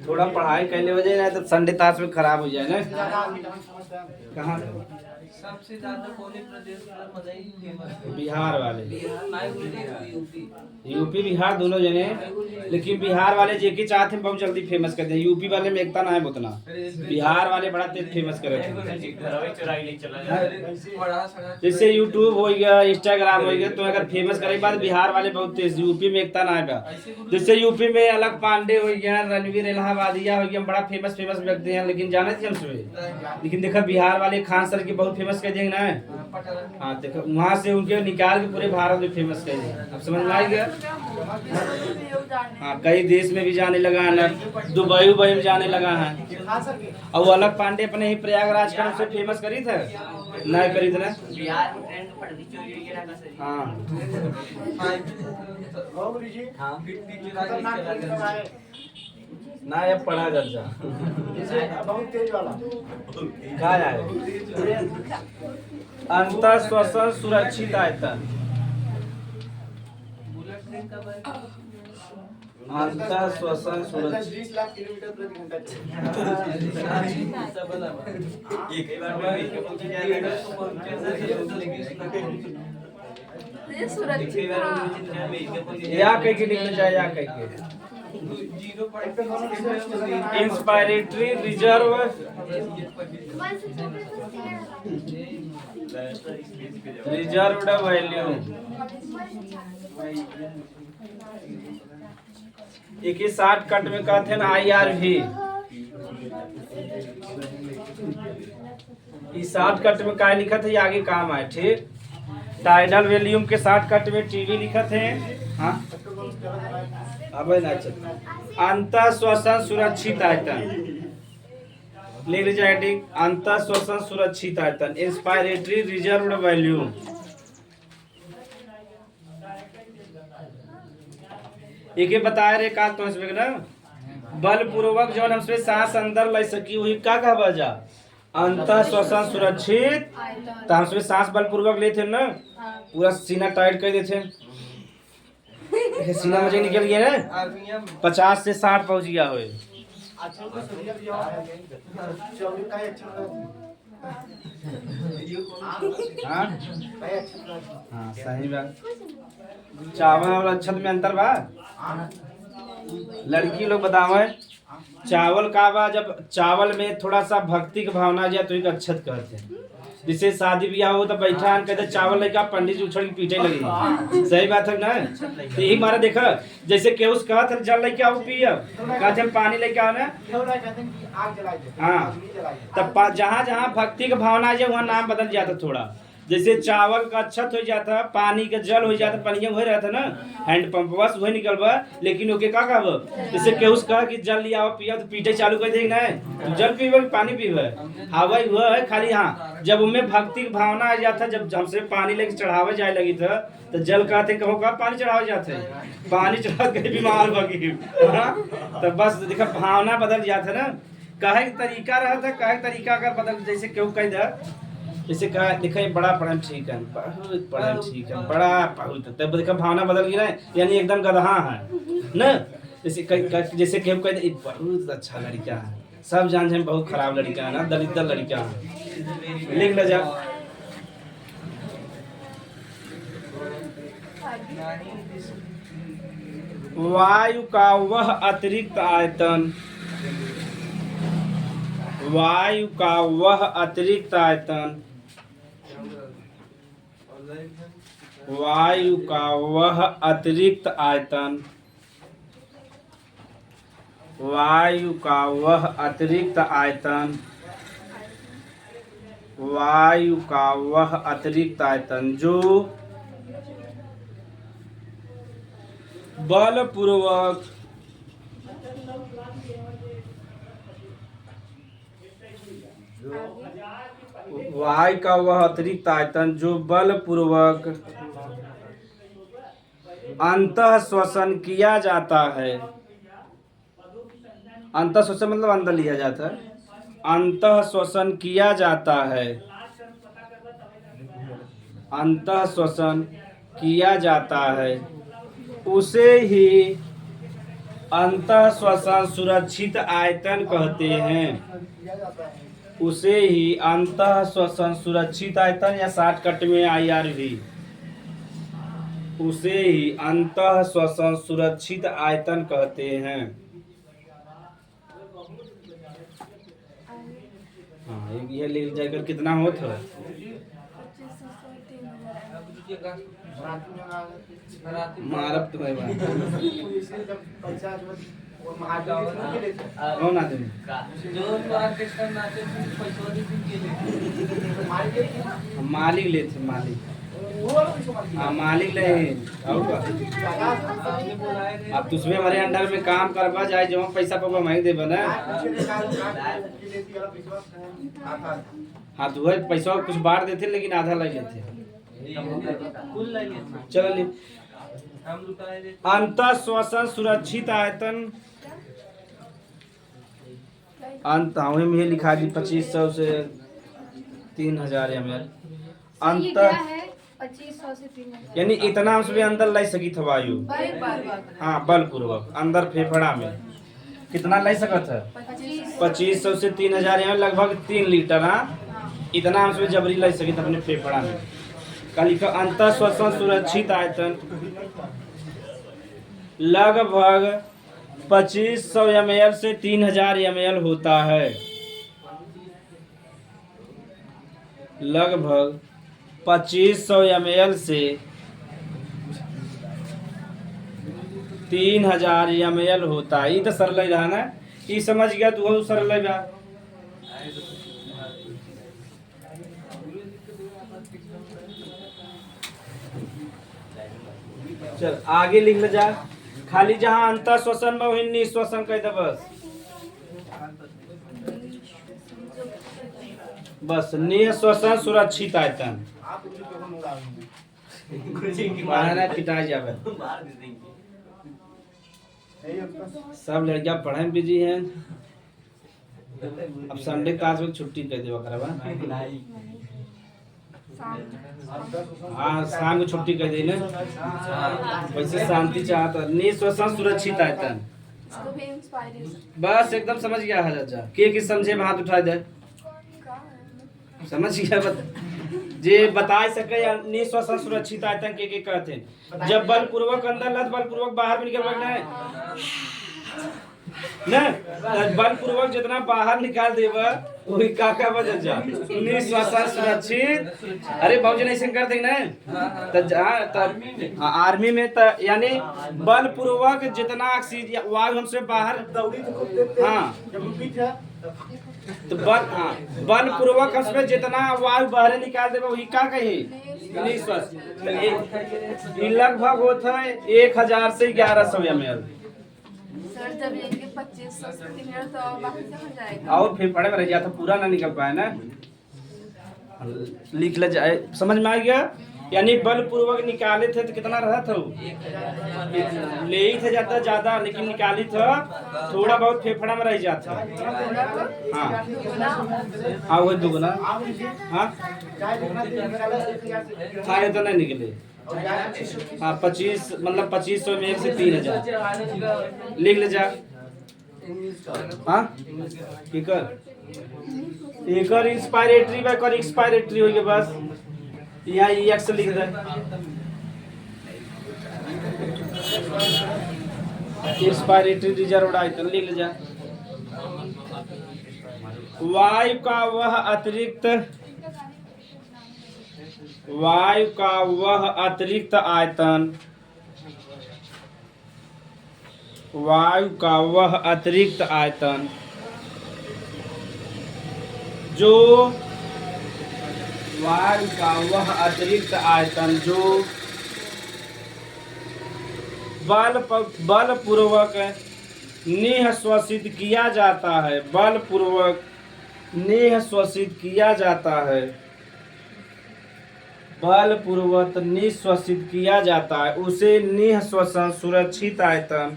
थोड़ा पढ़ाई कर ले वजह ना तो संडे तास में खराब हो जाए ना। कहाँ सबसे ज्यादा कौन प्रदेश का मदई फेमस? बिहार वाले, यूपी। यूपी बिहार दोनों जने, लेकिन बिहार वाले जेके चाहते हैं बहुत जल्दी फेमस कर दे। यूपी वाले में एकता ना है उतना, बिहार वाले बड़ा तेज फेमस करे थे। जैसे यूट्यूब हो गया, इंस्टाग्राम हो गया, तो अगर फेमस करे के बाद बिहार वाले बहुत तेज, यूपी में एकता ना है। जैसे यूपी में अलग पांडे हो गया, रणवीर इलाहाबादिया हो गया, बड़ा फेमस फेमस व्यक्ति हैं, लेकिन जाने थे हमसे। लेकिन देखा बिहार वाले खान सर के बहुत फेमस कर देंगे ना। हाँ देखो वहाँ से उनके निकाल के पूरे भारत में फेमस कर दिया। अब समझ में आ गया। हाँ कई देश में भी जाने लगा है ना, दुबई उबई में जाने लगा है। और वो अलग पांडे अपने ही प्रयागराज का से फेमस करी थे ना, करी थे ना। हाँ ना ये पढ़ा जा बहुत तेज वाला क्या है। अंतर श्वसन सुरक्षित आयतन, अंतर श्वसन सुरक्षित 20 लाख किलोमीटर प्रति घंटा या कह के निकल जाए, या कह के इंस्पायरेटरी रिजर्व, रिजर्व्ड वैल्यू। एक ही शॉर्टकट में कहते हैं IRV। इस शॉर्टकट में क्या लिखा था, आगे काम आए ठीक। टाइडल वॉल्यूम के शॉर्टकट में टीवी लिखा थे। हाँ अब ना अंतर श्वसन सुरक्षित आयतन लिख लीजिए ठीक। अंतर श्वसन सुरक्षित आयतन, इंस्पायरेटरी रिजर्व्ड वॉल्यूम। एक बताए रे का तो इसमें ना बलपूर्वक जो हमसे सांस अंदर ले सकी वही का कहा जा अंतर श्वसन सुरक्षित। तो हमसे सांस बलपूर्वक लेते ना, पूरा सीना टाइट कर देते, सीना मुझे निकल गया ना, 50 से 60 पहुंच गया हो। हाँ सही बात। चावल और अच्छत में अंतर बा। लड़की लोग बतावे चावल का बा, जब चावल में थोड़ा सा भक्ति की भावना जाए तो एक अच्छत कहते हैं। जिसे शादी ब्याह हो तो बैठा कहते चावल लेकर पंडित जी उछल के पीटे लगी। सही बात है ना। तो यही मारा देखा, जैसे केहू कहा था जल लेके आओ पिया, कहा चल पानी लेके आओ ना। हाँ तब जहाँ जहाँ भक्ति की भावना है वहाँ नाम बदल जाता थोड़ा। जैसे चावल का अच्छत हो जाता, पानी का जल हो जाता, पानी हो रहता ना, हैंड पंप बस वही निकलवा। लेकिन ओके का कहब, जैसे केहू कहा कि जल लिया पिया तो पीटे चालू कर देंगे ना, तो जल पीवे पानी पीवे हवा हुआ है खाली। हाँ जब उनमें भक्ति की भावना आ जाता, जब हमसे पानी लेके चढ़ावे जाए लगी था तो जल कहते कहो का पानी चढ़ावे जाते, पानी चढ़ा के बीमार बगी। तो बस देखा भावना बदल जाता ना, कहे तरीका रहता, कहे तरीका का बदल। जैसे केहू कह दे जैसे कहा देखा बड़ा पढ़ा ठीक है, बहुत पढ़ा ठीक है, बड़ा बहुत, तब देखा भावना बदल गई ना, यानी एकदम गधा है ना। जैसे केहू कह दे बहुत अच्छा लड़का है, सब जान जाए बहुत खराब लड़का है ना, दलिद्र लड़का है। लिख ले जा वायु का वह अतिरिक्त आयतन, वायु का वह अतिरिक्त आयतन, वायु का वह अतिरिक्त आयतन, वायु का वह अतिरिक्त आयतन, वायु का वह अतिरिक्त आयतन जो बलपूर्वक वायु का वह अतिरिक्त आयतन जो बलपूर्वक अंतः श्वसन किया जाता है। अंतः श्वसन मतलब अंदर लिया जाता है, अंतः श्वसन किया जाता है, अंतः श्वसन किया जाता है उसे ही अंतः श्वसन सुरक्षित आयतन कहते हैं। उसे ही अंतः श्वसन सुरक्षित आयतन या शॉर्टकट में IRV। उसे ही अंतः श्वसन सुरक्षित आयतन कहते हैं। हाँ ये ले जाकर कितना होता है? मारब तुम्हें कौन आदमी? मालिक ले थे मालिक। हाँ मालिक ले और अब तुझमें हमारे अंडर में काम करवा जाए जो पैसा पाबा मैं देबा ना। हाँ तो वही पैसा कुछ बांट देते लेकिन आधा ले लेते। चलिए अंतः श्वसन सुरक्षित आयतन अंत में ये लिखा जी 2500 से 3000 ml अंत 2500 से 3000 यानी इतना उसमें अंदर ला सकी था वायु। हाँ बलपूर्वक अंदर फेफड़ा में कितना ला सकत है? 2500 से 3000 ml लगभग 3 लीटर। हाँ इतना उसमें जबरी ला सकी था अपने फेफड़ा में। कल का अंतः श्वसन सुरक्षित आयतन लगभग 2500 ml से 3000 ml होता है। लगभग 2500 ml से 3000 ml होता है। ये तो सरल रहा ना, ये समझ गया तू सरल बा। चल आगे लिख ले जा। खाली जहाँ अंतः श्वसन में वही निश्वसन कह दे बस निश्वसन सुरक्षित आयतन पिटाई जावे। सब लड़कियां पढ़े में बिजी हैं। अब संडे क्लास में छुट्टी कर देवा करवा। हाँ शाम को छुट्टी कर दी ना। वैसे शांति चाहता निश्वसन सुरक्षित आयतन बस एकदम समझ गया है। चाचा के समझे में हाथ उठा दे। समझ गया जे बता सके निश्वसन सुरक्षित आयतन के कहते हैं। जब बलपूर्वक अंदर लत बलपूर्वक बाहर भी निकल ना बलपूर्वक जितना बाहर निकाल देगा वही काका बदल जा निश्वसन सुरक्षित। अरे बाबूजी नहीं कर देंगे ना आर्मी में यानी बलपूर्वक जितना ऑक्सीजन वायु हमसे बाहर। हाँ तो बलपूर्वक हमसे जितना वायु बाहर निकाल देगा वही का कही निश्वसन। लगभग होता है 1000 से 1100 ml। सर जब लेंगे 2500 से 3000 तो बाकी से हो जाएगा। और फिर पढ़े में रह जाता पूरा ना निकल पाए ना। लिख ले जाए समझ में आ गया। यानी बलपूर्वक निकाले थे तो कितना रहा था ले ही थे जाता ज्यादा लेकिन निकाली था थोड़ा बहुत फेफड़ा में रह जाता। हाँ हाँ वही दुगुना। हाँ था तो नहीं निकले। हाँ 25 मतलब 2500 में 1 से 3000 लिख ले जा। हाँ एकर इंस्पायरेटरी बा कर एक्सपायरेटरी हो गया बस यहाँ एक्स लिख दे। एक्सपायरेटरी रिजर्व आयतन लिख ले जा। वायु का वह अतिरिक्त आयतन वायु का वह अतिरिक्त आयतन जो वायु का वह अतिरिक्त आयतन जो बलपूर्वक निःश्वसित किया जाता है। बलपूर्वक निःश्वसित किया जाता है। बलपूर्वक निःश्वसित किया जाता है उसे निःश्वसन सुरक्षित आयतन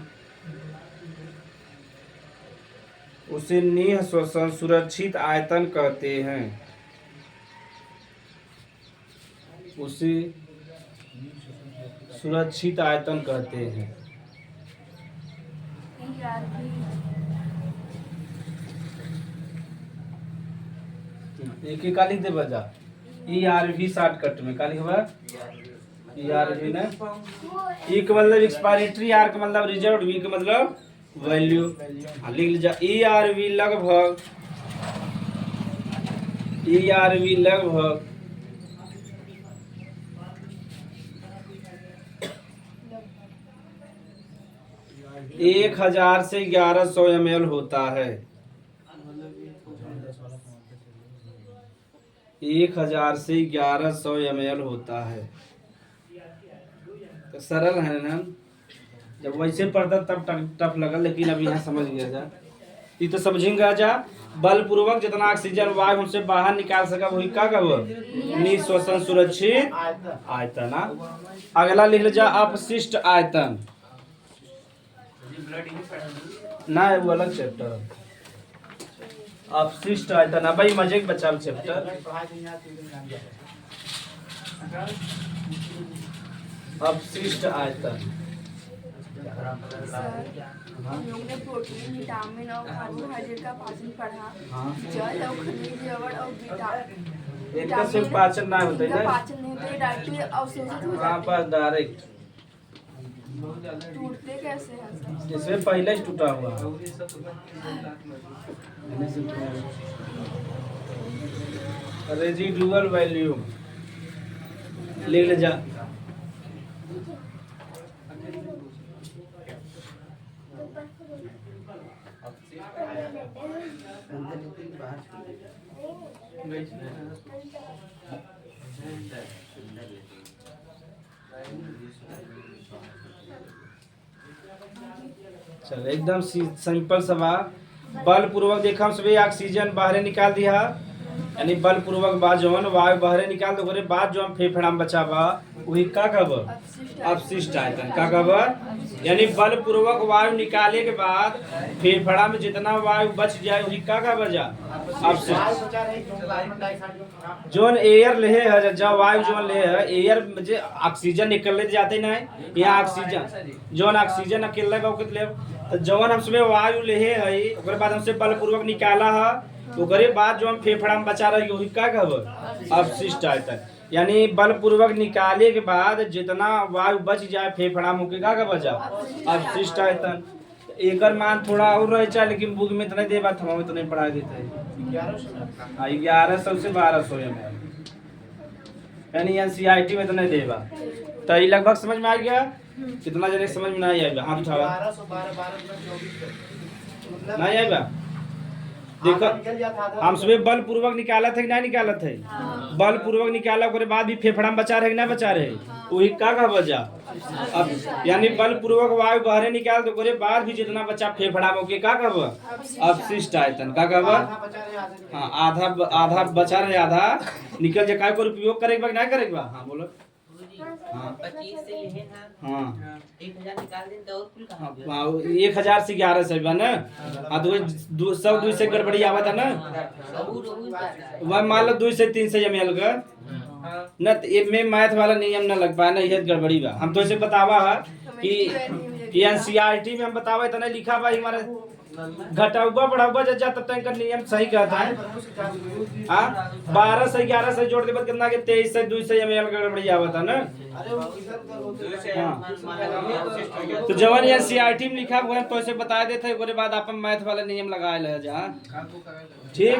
उसे निःश्वसन सुरक्षित आयतन कहते हैं। उसे सुरक्षित आयतन कहते हैं। एक ही का लिख दे बजा ERV शॉर्टकट में का लिखबा ERV ना। E का मतलब एक्सपायरेटरी, R का मतलब रिजर्व, V का मतलब वैल्यू। लिख लीजिए ERV लगभग, ERV लगभग 1000 से 1100 ml होता है। 1000 से 1100 ml होता है। तो सरल है ना, जब वैसे पढ़ता तब टफ लगा, लेकिन अब यहाँ समझ गया जा। ये तो समझेंगे जा, बलपूर्वक जितना ऑक्सीजन वायु हमसे बाहर निकाल सका वही का कहब निःश्वसन सुरक्षित आयतन। अगला लिख लीजिए अपशिष्ट आयतन। ना वो अलग चैप्टर है। अपशिष्ट आयतन भाई मजे के बचाव चैप्टर। अपशिष्ट आयतन हम लोग ने प्रोटीन, विटामिन और कार्बोहाइड्रेट का पाचन पढ़ा। जल और खनिज लवण और इनका सिर्फ पाचन ना होता है ना, पाचन नहीं होता है, डायरेक्टली अवशोषित हो वहाँ जाते पर डायरेक्ट हैं। टूटते कैसे हैं सब? इसमें पहले ही टूटा हुआ रेजिडुअल वैल्यू लिख ले जा। चलो एकदम सिंपल सवाल। बलपूर्वक देखा हम सभी ऑक्सीजन बाहर निकाल दिया, यानी बलपूर्वक बाद जो वायु बाहर निकाल दो करे बाद जो हम फेफड़ा में बचावा वही का कहब अपशिष्ट आयतन का कहब। यानी बलपूर्वक वायु निकाले के बाद फेफड़ा में जितना वायु बच जाए वही का कहब जा अपशिष्ट। जोन एयर ले है जब वायु जोन ले है एयर में ऑक्सीजन निकलने जाते ना यहाँ ऑक्सीजन जोन ऑक्सीजन अकेले का ले तो जवन हमसे वायु ले है ओकरे बाद हमसे बलपूर्वक निकाला है ओकरे बाद जो हम फेफड़ा में बचा रही वही का कहब अपशिष्ट आयतन। यानी बलपूर्वक निकाले के बाद जितना वायु बच जाए फेफड़ा में का कहब जा अपशिष्ट आयतन। एक मान थोड़ा और रह चाहे लेकिन बुक में तो नहीं दे बात हमें तो नहीं पढ़ा देते 1100 से 1200 ml, यानी NCERT में तो नहीं देगा। तो ये लगभग समझ में आ गया, कितना जने समझ में नहीं आएगा हाथ उठावा नहीं आएगा। देखो हम सुबह बलपूर्वक निकाला थे कि नहीं निकाला थे, बलपूर्वक निकाला के बाद भी फेफड़ा में बचा रहे कि नहीं बचा रहे वही का कहब जा अब। यानी बलपूर्वक वायु बाहर निकाल दो करे बाद भी जितना बचा फेफड़ा में ओके का कहब अपशिष्ट आयतन का कहब। हाँ आधा आधा बचा रहे आधा निकल जाए का उपयोग करेगा नहीं करेगा। हाँ बोलो। हाँ 25 से लेहे ना हाँ 1000 निकाल दें तो और कुल कहां हाँ 1000 से 1100 बा ना। हाँ तो सब 2 से गड़बड़ी आवता ना, वह मान लो 2 से 300 ml का न में मैथ वाला नियम न लग पाए ना, यह गड़बड़ी बा। हम तो इसे बतावा है कि NCERT में हम बतावा इतना लिखा बा हमारे घटाऊबा बढ़ाऊबा जा तब तक का नियम सही कहता है। हाँ 12 से 11 से जोड़ दे बाद कितना के 23 से 200 ml गड़बड़ी आवता ना। तो जवन NCERT में लिखा हुआ है तो इसे बता देते हैं, उसके बाद अपन मैथ वाला नियम लगाए ले जा। ठीक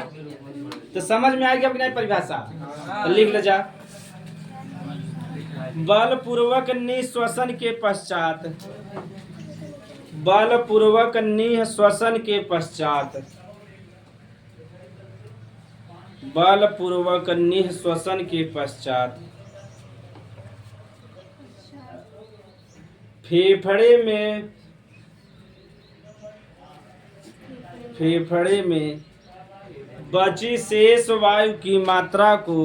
तो समझ में आएगी अपनी परिभाषा तो लिख ले जा। बलपूर्वक निःश्वसन के पश्चात, बलपूर्वक निःश्वसन के पश्चात, बलपूर्वक निःश्वसन के पश्चात फेफड़े में बची शेष वायु की मात्रा को,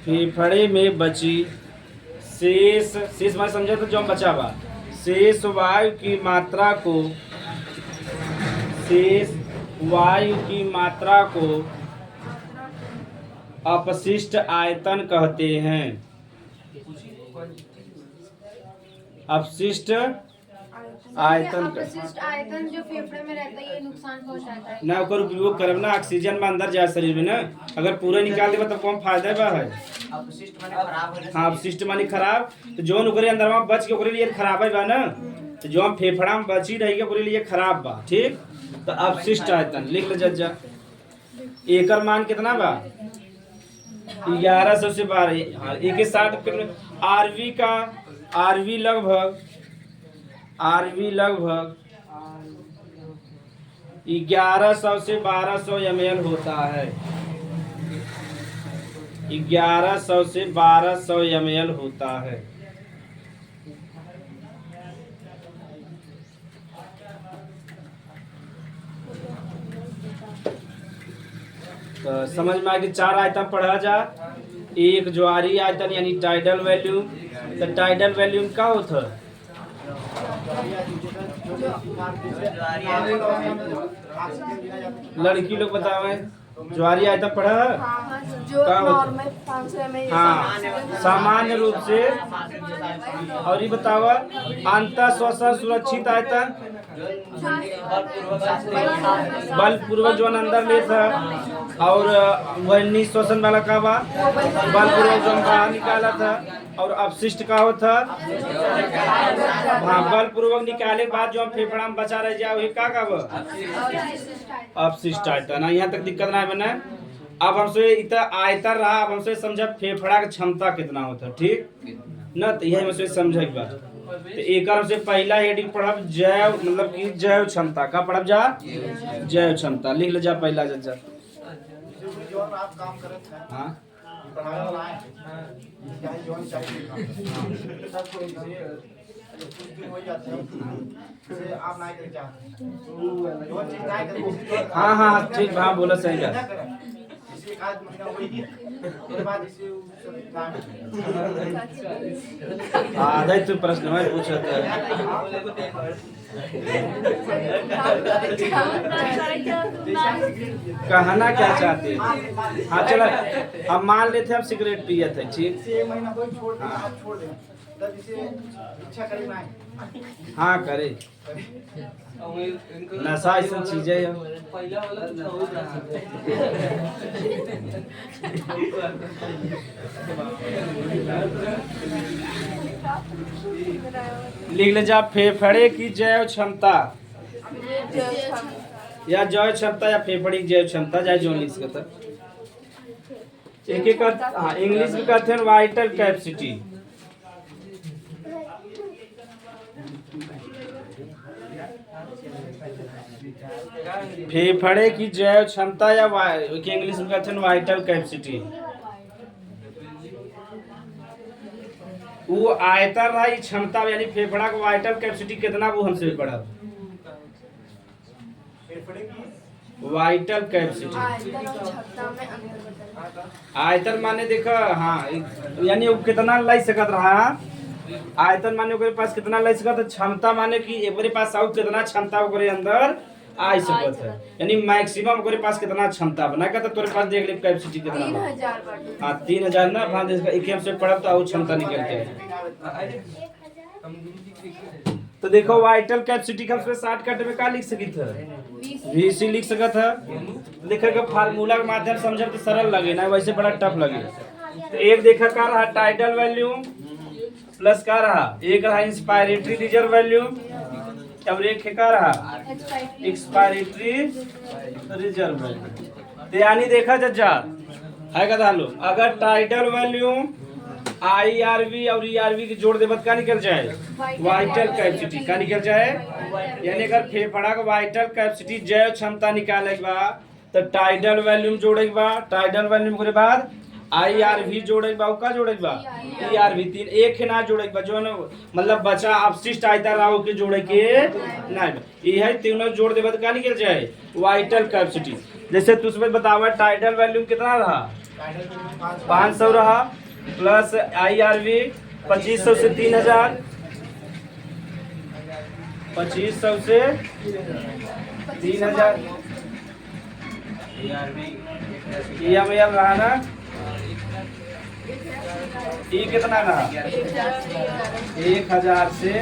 फेफड़े में बची शेष मैं समझा तो जो हम बचा बा शेष वायु की मात्रा को, शेष वायु की मात्रा को अपशिष्ट आयतन कहते हैं। अपशिष्ट आयतन का अपशिष्ट आयतन जो फेफड़े में रहता है ये नुकसान पहुंचाता है। ना ओकर उपयोग करब ना ऑक्सीजन में अंदर जाए शरीर में ना, अगर पूरे निकाल देबा तो कौन फायदा बा है। अपशिष्ट माने खराब होने से। हाँ अपशिष्ट माने खराब, तो जोन ओकरे अंदर में बच के ओकरे लिए खराब है बा ना, तो जो हम फेफड़ा में बची रही के ओकरे लिए खराब बा। ठीक, तो अपशिष्ट आयतन लिख ले जज्जा। एकर मान कितना बा 1100 से 12। हाँ, 160 आरवी का आरवी लगभग 1100 से 1200 ml होता है। 1100 से 1200 ml होता है। तो समझ में आ कि 4 आइटम पढ़ा जा। एक ज्वारी आयतन यानी टाइडल वैल्यूम। तो टाइडल वैल्यूम का होता है? लड़की लोग बतावे ज्वारी आयतन पढ़ा है? जो का होता? नॉर्मल 500 ml हाँ सामान्य रूप से। और ये बतावा अंतर श्वसन सुरक्षित आयतन बलपूर्वक जो अंदर ले था, और वह श्वसन वाला का बा बलपूर्वक जो बाहर निकाला था। और अपशिष्ट का होता? हाँ बलपूर्वक निकाले के बाद जो हम फेफड़ा में बचा रह जाए वही का बा अपशिष्ट आयतन। यहाँ तक दिक्कत ना बने। अब हमसे इतना आयतन रहा, अब हमसे समझा फेफड़ा की क्षमता कितना होता है। ठीक ना, तो यही हमसे समझे के बाद तो एक हमसे पहला हेडिंग पढ़ब जैव, मतलब कि जैव क्षमता का पढ़ब जा जैव क्षमता। लिख ले जा पहला जज्जा। आप काम करत हैं हाँ पढ़ाने वाला है चाहे जॉन चाहिए सब कोई कुछ दिन हो जाते हैं से आप नहीं कर चाहते जो चीज नहीं कर। हाँ हाँ ठीक, हाँ बोला सही है। इसी एक आध महीना हो गया उसके बाद इसे आधा ही तो प्रश्न है पूछा कहना क्या चाहते हैं? हाँ चलो अब मान लेते हम सिगरेट पिए थे। ठीक, 6 महीना कोई छोड़ दे आप छोड़ दे तब इसे इच्छा करे नहीं। हाँ करे नशा ऐसा चीज है। पहला वाला तो हो रहा लिख ले जा फेफड़े की जैव क्षमता या जैव क्षमता या फेफड़े की जैव क्षमता जाए जो लिख सकता। एक एक हाँ इंग्लिश में कहते हैं वाइटल कैपेसिटी। फेफड़े की जैव क्षमता या इंग्लिश में कहते हैं वाइटल कैपेसिटी। वो आयतन रहा क्षमता यानी फेफड़ा का वाइटल कैपेसिटी कितना वो हमसे पढ़ा। वाइटल कैपेसिटी आयतन और क्षमता में अंतर बताइए। आयतन माने देखा हाँ यानी वो कितना लाई सकत रहा। आयतन माने ओकरे पास कितना लाई सकत, क्षमता माने कि एकरे पास और कितना क्षमता ओकरे अंदर आ सकत है, यानी मैक्सिमम ओकरे पास कितना क्षमता बना का। तो तोरे पास देख ले कैपेसिटी कितना बा। 3000 बाटे। हाँ 3000 ना भाग इसका एक हमसे पढ़ब तो और क्षमता निकल के। तो देखो वाइटल कैपेसिटी का हमसे शॉर्टकट में का लिख सकित है वीसी लिख सकत है। देखा का फार्मूला के माध्यम से समझब तो सरल लगे ना, वैसे बड़ा टफ लगे। तो एक देखा का रहा टाइडल वैल्यूम प्लस का रहा, एक रहा इंस्पायरेटरी रिजर्व वैल्यूम और एक का रहा एक्सपायरेटरी रिजर्व वैल्यूम। तो यानी देखा जज्जा है का धालो अगर टाइडल वैल्यूम IRV और ERV की जोड़ देबत का निकल जाए वाइटल कैपेसिटी का निकल जाए। यानी अगर फेफड़ा का वाइटल कैपेसिटी जैव क्षमता निकाले के बा तो टाइडल वैल्यूम जोड़े के बा, टाइडल वैल्यूम के बाद IRV जोड़े के बा, का जोड़े के बा ERV तीन एक है ना जोड़े के बा जो मतलब बचा अपशिष्ट आयता राव के जोड़े के नहीं ये तीनों जोड़ देबत का निकल जाए वाइटल कैपेसिटी। जैसे तुझमें बतावा टाइडल वैल्यूम कितना रहा 500 रहा प्लस IRV 2500 से 3000 2500 से 3000 EML रहा ना ये कितना ना 1000 से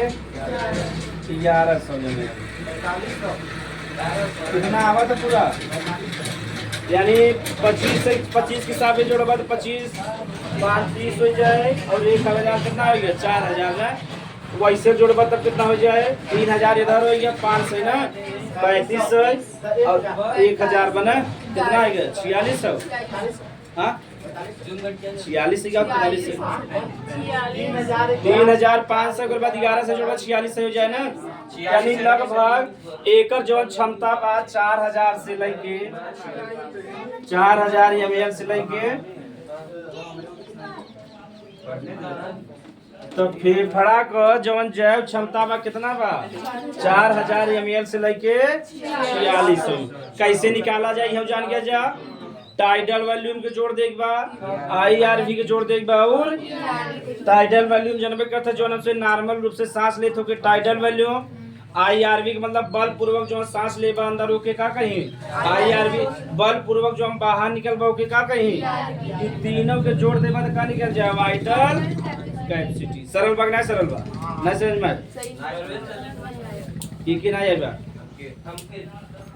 1100 कितना आवा था पूरा, यानी 25 से 25 के हिसाब से जोड़बा तो 25 5 30 हो जाए और 1000 कितना हो गया 4000 है। वैसे जोड़बा तब कितना हो जाए 3000 इधर हो गया 500 ना 3500 और 1000 बना कितना आ गया 4600। हाँ 46 या 45 3500 के बाद 11 से जोड़ा 46 से हो जाए ना, यानी लगभग एकर जो क्षमता बा 4000 से लेके 4000 ml से लेके तो फेफड़ा का जवन जैव क्षमता बा कितना बा 4000 ml से लेके 4600। कैसे निकाला जाए हम जान गया जा, टाइडल वॉल्यूम के जोड़ देख बा IRV के जोड़ देख बा और टाइडल वॉल्यूम जनबे करता जो हमसे नॉर्मल रूप से सांस लेते हो के टाइडल वॉल्यूम, IRV का मतलब बल पूर्वक जो हम सांस ले बा अंदर होके का कहीं, IRV बल पूर्वक जो हम बाहर निकल बा होके का कहीं, ये तीनों के जोड़ देबा तो का निकल जाए वाइटल कैपेसिटी। सरल बा ना सरल बा ना समझ में ठीक है ना ये बा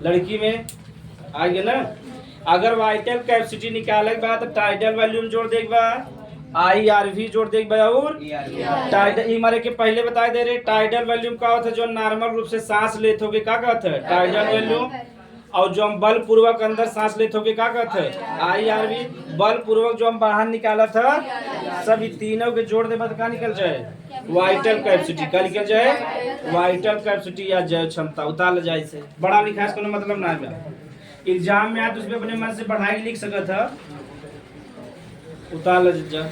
लड़की में आ गया ना। अगर वाइटल कैपेसिटी निकाले के बाद तो टाइडल वॉल्यूम जोड़ देख बा IRV जोड़ देख बा और टाइडल ई मारे के पहले बता दे रहे टाइडल वॉल्यूम का होता है जो नॉर्मल रूप से सांस लेते होगे का कहते हैं टाइडल वॉल्यूम, और जो हम बल पूर्वक अंदर सांस लेते होगे का कहते हैं IRV, बल पूर्वक जो हम बाहर निकाला था सभी तीनों के जोड़ दे बाद का निकल जाए वाइटल कैपेसिटी। का निकल जाए वाइटल कैपेसिटी या जैव क्षमता उतार जाए से बड़ा लिखा इसका मतलब ना है। एग्जाम में आप उसमें अपने मन से पढ़ाई लिख सकता था उतार जा।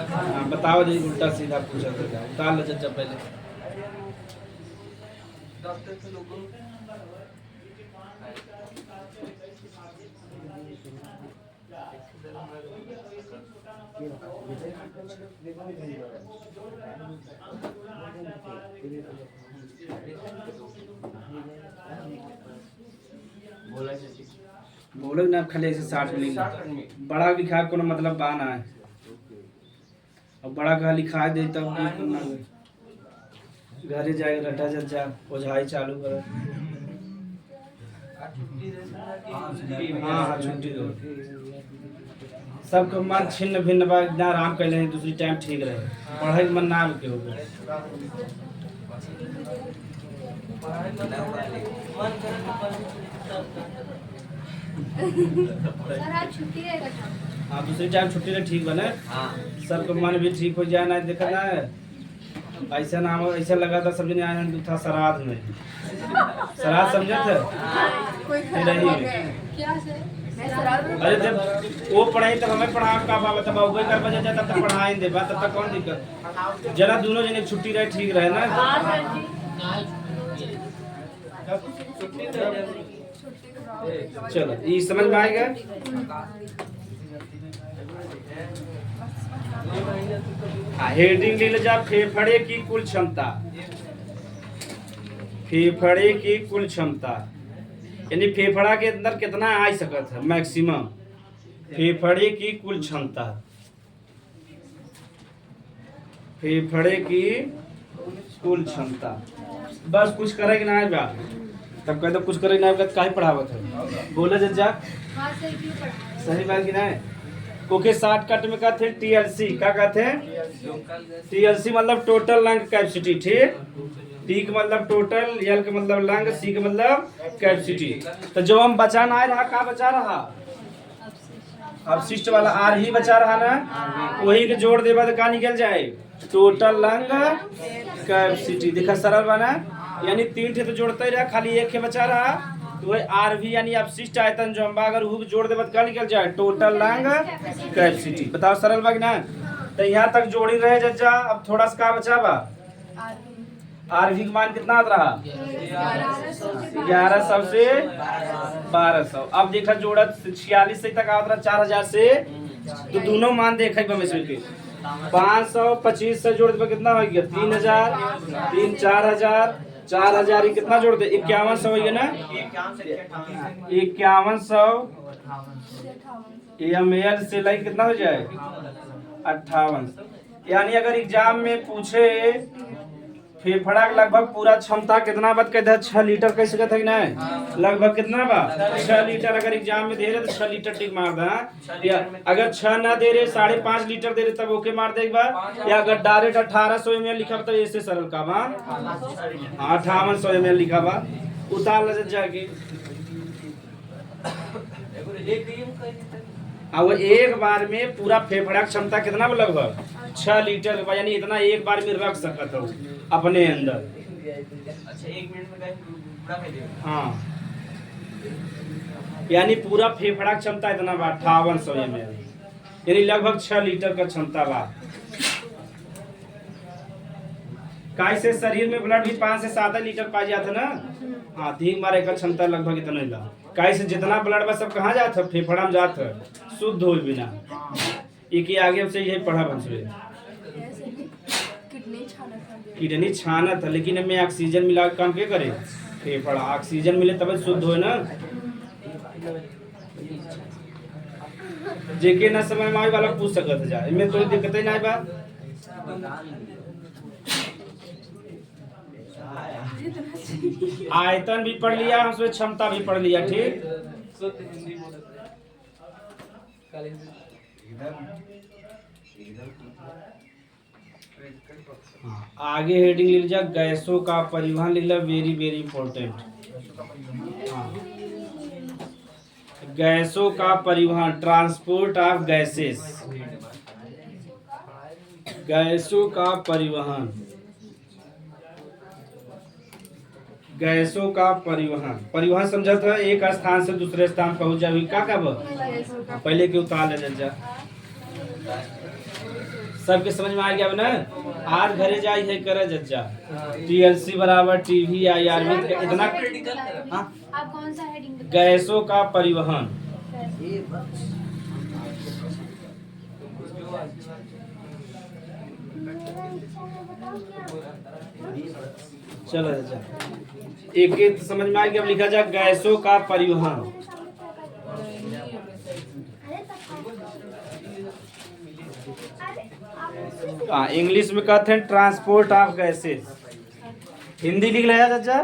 हाँ बताओ जी उल्टा सीधा पूछा था उतार जा पहले बोलो ना खाली ऐसे 60 मिनट बड़ा लिखा कोनो मतलब बा ना है और बड़ा का लिखा दे तब घरे जाए रटा जा ओझाई चालू कर। हाँ छुट्टी दो सबको मन छिन्न भिन्न बा इतना आराम कर ले दूसरी टाइम ठीक रहे पढ़ाई मन ना के हो सर आज छुट्टी रहेगा था। हाँ दूसरी टाइम छुट्टी रहे ठीक बने सर को मन भी ठीक हो जाए ना देखा ना ऐसा नाम ऐसा लगा था समझ नहीं आया था श्राद्ध में श्राद्ध समझे थे क्या सर अरे जब वो पढ़ाई तब हमें पढ़ा का बाबा तब उगे कर बजा जाता तब पढ़ाई दे बा तब तक कौन दिक्कत जरा दोनों जने छुट्टी रहे ठीक रहे ना। चलो ये समझ में आएगा। हेडिंग ले जा फेफड़े की कुल क्षमता, फेफड़े की कुल क्षमता यानी फेफड़ा के अंदर कितना आ सकता है मैक्सिमम फेफड़े की कुल क्षमता, फेफड़े की कुल क्षमता बस कुछ करेगा ना बा तब कहते कुछ करेगा ना काहे पढ़ावत है बोला जा। हाँ सर क्यों पढ़ा सही बात की ना ओके शॉर्टकट में कहते हैं TLC क्या कहते हैं TLC मतलब टोटल लंग कैपेसिटी ठीक T का मतलब टोटल L का मतलब लंग C का मतलब कैपेसिटी। तो जो हम बचा ना रहा का बचा रहा अपशिष्ट वाला R ही बचा रहा ना वही के जोड़ देबा तो का निकल जाए टोटल लंग कैपेसिटी। देखा सरल बना यानी 3 थे तो जोड़ते ही रहा खाली एक के बचा रहा तो वही RV यानी अपशिष्ट आयतन जो हम अगर हु जोड़ देबा तो का निकल जाए टोटल लंग कैपेसिटी। बताओ सरल बा ना। तो यहाँ तक जोड़ी रहे जज्जा अब थोड़ा सा का बचा बा RV का मान कितना रहा 1100 से 1200। अब देखा जोड़ा 46 से तक आवत रहा 4000 से तो दोनों मान देखा मिश्र के 525 से जोड़ दे कितना हो गया 3000 3 4000 4000 ही कितना जोड़ दे 5100 हो गया ना 5100 ml से लाइक कितना हो जाए 58। यानी अगर एग्जाम में पूछे फेफड़ा के लगभग पूरा क्षमता कितना बात कहते हैं 6 लीटर कह सकते है ना, लगभग कितना बा 6 लीटर। अगर एग्जाम में दे रहे तो 6 लीटर टिक मार दे। या अगर 6 ना दे रहे 5.5 लीटर दे रहे तब ओके मार दे एक बार। या अगर डायरेक्ट 1800 ml लिखा तो ऐसे सरल का बा 5800 ml लिखा बा उतार ले जाके। अब वो एक बार में पूरा फेफड़ा क्षमता कितना बा लगभग 6 लीटर बा, यानी इतना एक बार में रख सकता हो अपने अंदर। अच्छा 1 मिनट में पूरा कर देगा। हाँ यानी पूरा फेफड़ा क्षमता इतना बा 5800 ml, यानी लगभग 6 लीटर का क्षमता बा। कैसे शरीर में ब्लड भी 5 से 7 लीटर पा जाता ना। हाँ ठीक मारे का क्षमता लगभग इतना ला। कैसे जितना ब्लड बा सब कहाँ जाता फेफड़ा में जाता शुद्ध हो बिना। एक ही आगे से यही पढ़ा बन से किडनी छाना था, लेकिन हमें ऑक्सीजन मिला के काम क्या करे फेफड़ा। ऑक्सीजन मिले तब शुद्ध हो ना। जेके ना समझ में आए वाला पूछ सकत जा, इनमें कोई दिक्कत ही नहीं बा। आयतन भी पढ़ लिया हम, क्षमता भी पढ़ लिया। ठीक आगे हेडिंग लिख जा गैसों का परिवहन लिख ला, वेरी वेरी इंपॉर्टेंट। गैसों का परिवहन, ट्रांसपोर्ट ऑफ गैसेस, गैसों का परिवहन, गैसों का परिवहन। परिवहन समझा था एक स्थान से दूसरे स्थान पहुंच जाए का कब पहले के उतार ले जा। सबके समझ में आ गया ना। आज घरे जाई है करे जज्जा TLC बराबर TV या इतना। आप कौन सा हेडिंग बता? गैसों का परिवहन। चलो जज्जा एक एक समझ में आ गया। अब लिखा जाए गैसों का परिवहन। इंग्लिश में कहते हैं ट्रांसपोर्ट ऑफ गैसेस। हिंदी लिख लिया चाचा।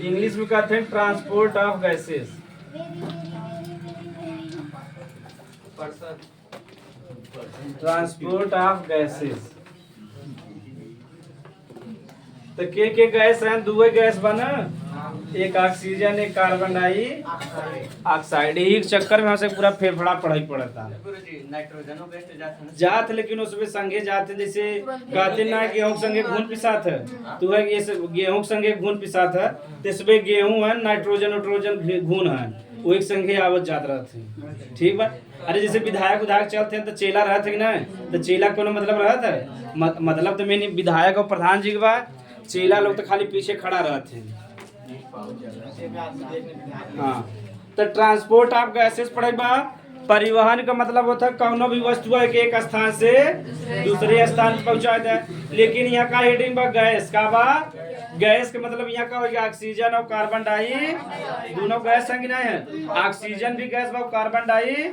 इंग्लिश में कहते हैं transport of gases. Transport of gases. तो के गैस है दो गैस बना, एक ऑक्सीजन एक कार्बन डाई ऑक्साइड। एक चक्कर में हमसे पूरा फेफड़ा पढ़ाई पड़ता जात, लेकिन उसमें संगे जाते जैसे कहते ना गेहूं संगे घून पिसात है, तो है गेहूं संगे घून पिसात है, इसमें गेहूं है नाइट्रोजन नाइट्रोजन घून है वो एक संगे आवत जात रहते। ठीक बा। अरे जैसे विधायक उधायक चलते हैं तो चेला रहते कि ना, तो चेला कोनो मतलब रहता है मतलब तो मेन विधायक और प्रधान जी के बाद चेला लोग तो खाली पीछे खड़ा रहते हैं। हाँ तो ट्रांसपोर्ट ऑफ गैसेस पढ़े बा। परिवहन का मतलब होता है कौनो भी वस्तु है एक स्थान से दूसरे स्थान पर पहुंचाया जाए। लेकिन यहाँ का हेडिंग बा गैस का बा। गैस का मतलब यहाँ का हो गया ऑक्सीजन और कार्बन डाई दोनों गैस संग नहीं है। ऑक्सीजन भी गैस बा, कार्बन डाई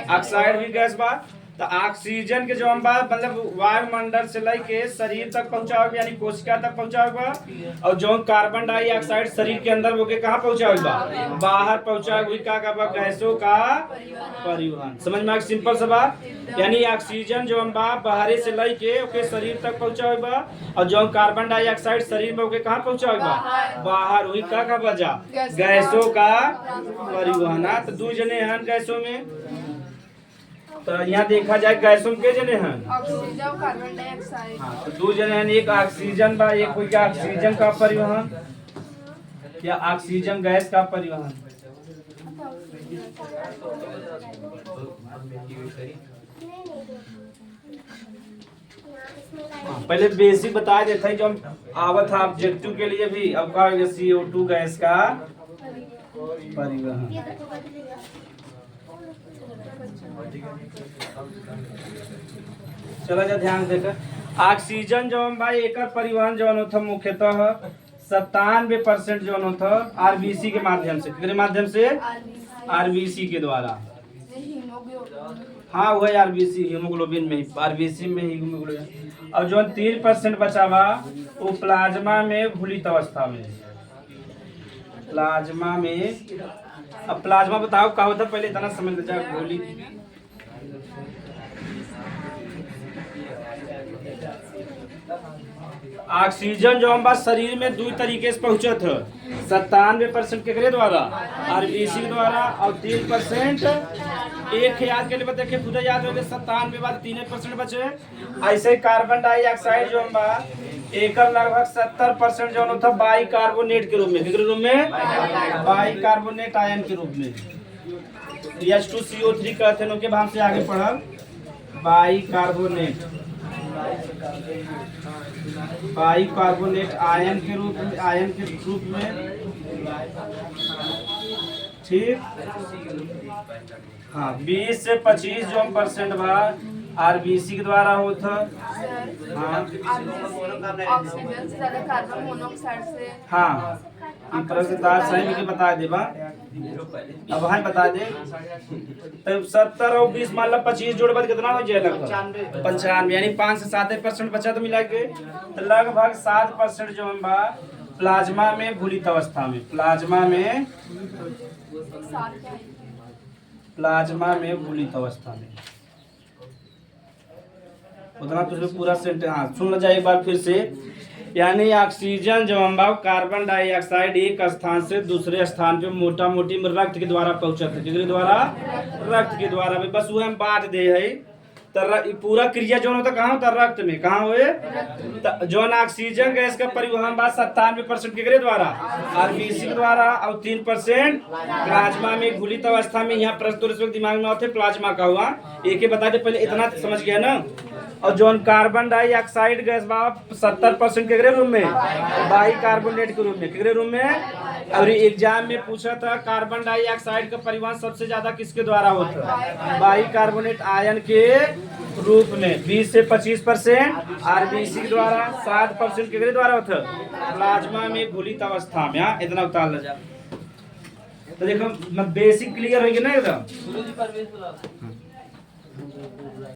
ऑक्साइड भी गैस बा। तो ऑक्सीजन के जो हम बात मतलब वायुमंडल से लेके शरीर तक पहुंचाओगे यानी कोशिका तक पहुंचाओगे, और जो कार्बन डाइऑक्साइड शरीर के अंदर होके कहाँ पहुंचाओगे बाहर पहुंचाओगे। क्या गैसों का परिवहन। समझ में सिंपल सा बात। यानी ऑक्सीजन जो हम बाहर से लेके ओके शरीर तक पहुंचाओगे, और जो कार्बन डाइऑक्साइड शरीर में होके कहाँ पहुंचाओगे बाहर, वही का वजह गैसों का परिवहन। तो दो जने हैं गैसों में, तो यहाँ देखा जाए गैसों के जने हैं ऑक्सीजन और कार्बन डाइऑक्साइड। हाँ तो दो जने हैं, एक ऑक्सीजन बा एक कोई क्या ऑक्सीजन का परिवहन या ऑक्सीजन गैस का परिवहन। पहले बेसिक बता देते हैं जो हम आवत था ऑब्जेक्टिव के लिए भी। अब का CO2 गैस का परिवहन। चलो जा ध्यान देकर ऑक्सीजन जो हम भाई एक परिवहन जो होता मुख्यतः 97% जो होता RBC के माध्यम से, किसके माध्यम से RBC के द्वारा जैसे हीमोग्लोबिन। हाँ वही आरबीसी हीमोग्लोबिन में आरबीसी में हीमोग्लोबिन। और जो 3% बचा हुआ वो प्लाज्मा में घुलित अवस्था में। प्लाज्मा में अब प्लाज्मा बताओ क्या होता है, पहले इतना समझ लीजिए घुलित। ऑक्सीजन जो हम बात शरीर में दो तरीके से पहुंचत है, 97% केकरे द्वारा आरबीसी के द्वारा और 3% एक याद के लिए देखिए खुद याद हो गए 97 बाद 3% बचे। ऐसे ही कार्बन डाइऑक्साइड जो हम बात एक लगभग 70% जो होता है बाई कार्बोनेट के रूप में, किस रूप में बाई कार्बोनेट आयन के रूप में H2CO3 कहते हैं के भाव से आगे पढ़ब बाई कार्बोनेट आयन के रूप में ठीक। हाँ 20 से 25 जो परसेंट बा आरबीसी के द्वारा होता। हाँ ऑक्सीजन से ज्यादा कार्बन मोनोऑक्साइड से। हाँ सही में बता दे बा अब हम बता दे तब 70 और 20 मान लो 25 जोड़ बाद कितना हो जाए लगभग 95 यानी 5 से 7% बचा तो मिला के लगभग 7% जो हम बा प्लाज्मा में घुलित अवस्था में घुलित अवस्था में उतना तुझे पूरा सेंटेंस हाँ सुन जाए एक बार फिर से। यानी ऑक्सीजन जो हम कार्बन डाइऑक्साइड एक स्थान से दूसरे स्थान पे मोटा मोटी रक्त के द्वारा पहुंचत है, किसके द्वारा रक्त के द्वारा भी बस वो हम बांट दे है पूरा क्रिया जो होता कहाँ होता रक्त में, कहाँ हुए जो ऑक्सीजन गैस का परिवहन बात 97% के द्वारा आरबीसी के द्वारा और 3% प्लाज्मा में घुलित अवस्था में। यहाँ प्रस्तुत दिमाग में आते प्लाज्मा का हुआ एक ही बता दे पहले इतना समझ गया ना। और जो कार्बन डाइऑक्साइड गैस 70% के रूप में बाई कार्बोनेट के रूप में किसके रूप में। और एग्जाम में पूछा था कार्बन डाइऑक्साइड का परिवहन सबसे ज्यादा किसके द्वारा होता है, बाई कार्बोनेट आयन के रूप में 20 से 25% आरबीसी के द्वारा 7% के द्वारा होता है प्लाज्मा में घुलित अवस्था में। हाँ इतना उतार ला जा तो देखो बेसिक क्लियर होगी ना एकदम।